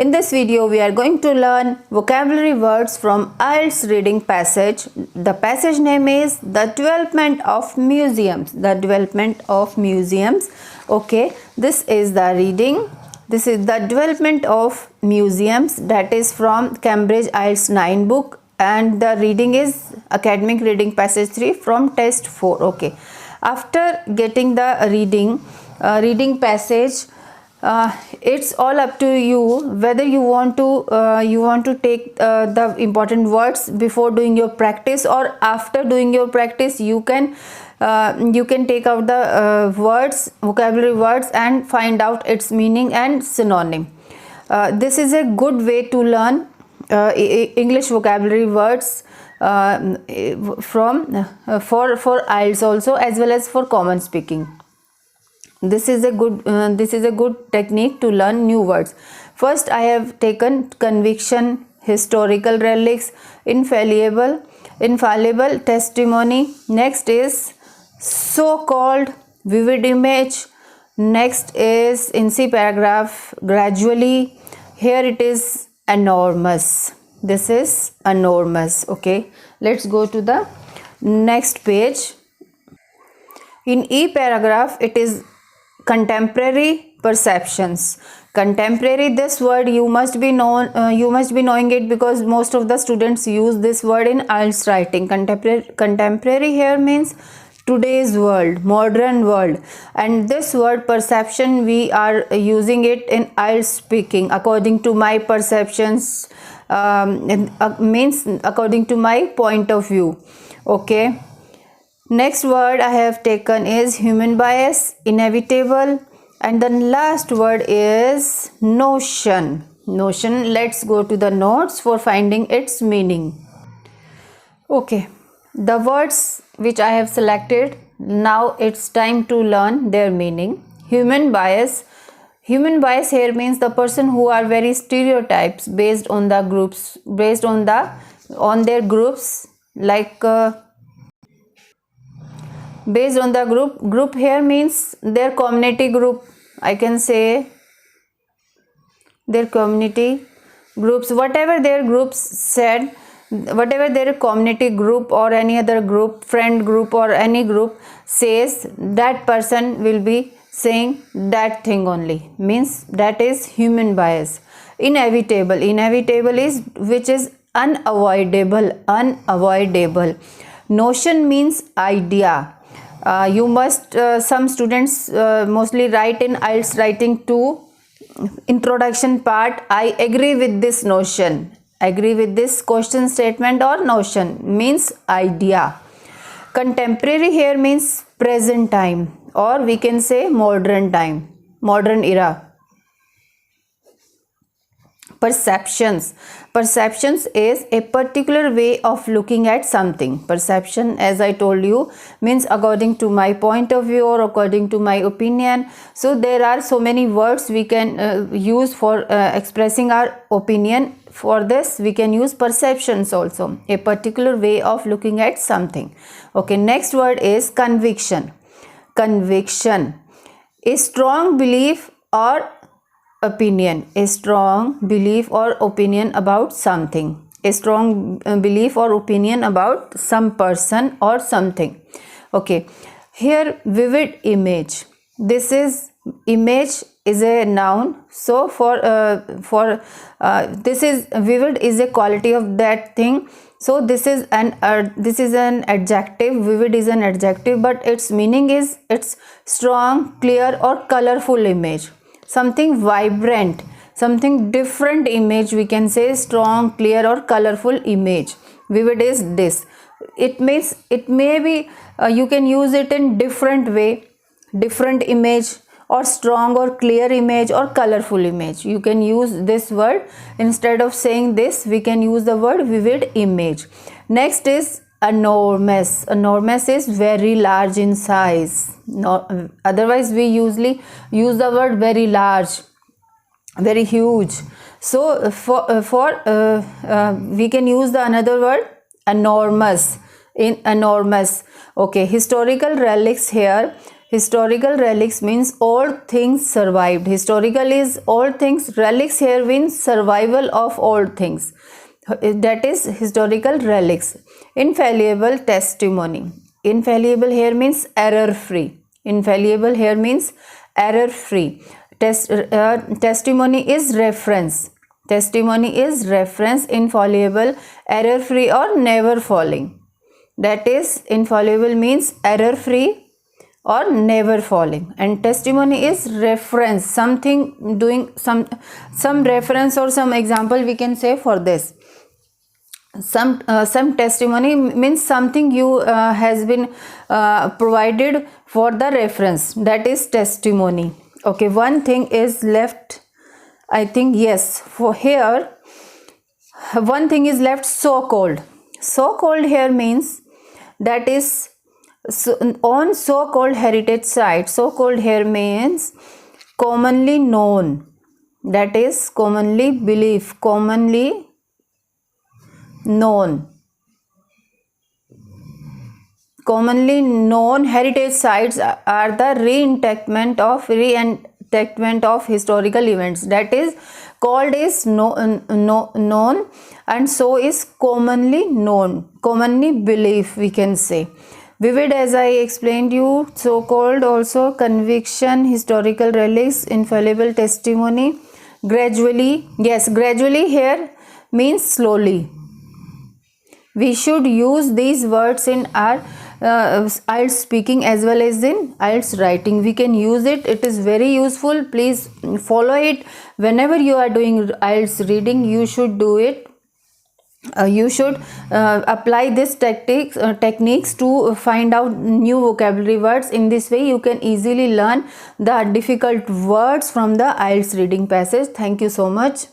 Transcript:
In this video, we are going to learn vocabulary words from IELTS reading passage. The passage name is The Development of Museums. The Development of Museums. Okay, this is the reading. This is The Development of Museums, that is from Cambridge IELTS 9 book, and the reading is Academic Reading Passage 3 from Test 4. Okay, after getting the reading passage, it's all up to you whether you want to take the important words before doing your practice, or after doing your practice you can take out the vocabulary words and find out its meaning and synonym. This is a good way to learn English vocabulary words for IELTS also, as well as for common speaking. This is a good technique to learn new words. First, I have taken conviction, historical relics, infallible, testimony. Next is so-called, vivid image. Next is in C paragraph, gradually. Here it is enormous. This is enormous. Okay, let's go to the next page. In E paragraph, it is contemporary perceptions. Contemporary, this word you must be knowing it, because most of the students use this word in IELTS writing. Contemporary here means today's world, modern world, and this word perception we are using it in IELTS speaking. According to my perceptions, means according to my point of view. Okay, next word I have taken is human bias, inevitable, and the last word is notion. Let's go to the notes for finding its meaning. Okay, the words which I have selected, now it's time to learn their meaning. Human bias here means the person who are very stereotypes based on the groups, on their groups, like based on the group here means their community group. I can say their community groups, whatever their groups said, whatever their community group or any other group, friend group or any group says, that person will be saying that thing only, means that is human bias. Inevitable is which is unavoidable. Notion means idea. You must some students mostly write in IELTS writing to introduction part, I agree with this notion, agree with this question statement or notion, means idea. Contemporary here means present time, or we can say modern time, modern era. Perceptions is a particular way of looking at something. Perception, as I told you, means according to my point of view or according to my opinion. So there are so many words we can use for expressing our opinion. For this we can use perceptions also, a particular way of looking at something. Okay, next word is conviction. A strong belief or opinion, a strong belief or opinion about something, a strong belief or opinion about some person or something. Okay, here vivid image, this is image is a noun, so for this is vivid is a quality of that thing, so this is an adjective. Vivid is an adjective, but its meaning is it's strong, clear or colorful image, something vibrant, something different image, we can say strong, clear or colorful image. Vivid is this. It means it may be you can use it in different way, different image or strong or clear image or colorful image. You can use this word. Instead of saying this, we can use the word vivid image. Next is enormous. Enormous is very large in size. No, otherwise we usually use the word very large, very huge. So we can use the another word enormous, in enormous. Okay, historical relics here Historical relics means old things survived. Historical is old things. Relics here means survival of old things. That is historical relics. Infallible testimony. Infallible here means error free. Infallible here means error free. Testimony is reference. Testimony is reference. Infallible, error free or never falling. That is, infallible means error free or never falling, and testimony is reference, something doing some reference or some example we can say for this. Some testimony means something you has been provided for the reference, that is testimony. Okay, one thing is left, I think. Yes, for here one thing is left, so called. So called here means that is on so called heritage site. So called here means commonly known, that is commonly believed, commonly known. Commonly known heritage sites are the reenactment of historical events. That is, called is known, and so is commonly known, commonly believed, we can say. Vivid, as I explained you, so called, also conviction, historical relics, infallible testimony. Gradually, yes, gradually here means slowly. We should use these words in our IELTS speaking as well as in IELTS writing. We can use it. It is very useful. Please follow it. Whenever you are doing IELTS reading, you should do it. You should apply this techniques to find out new vocabulary words. In this way, you can easily learn the difficult words from the IELTS reading passage. Thank you so much.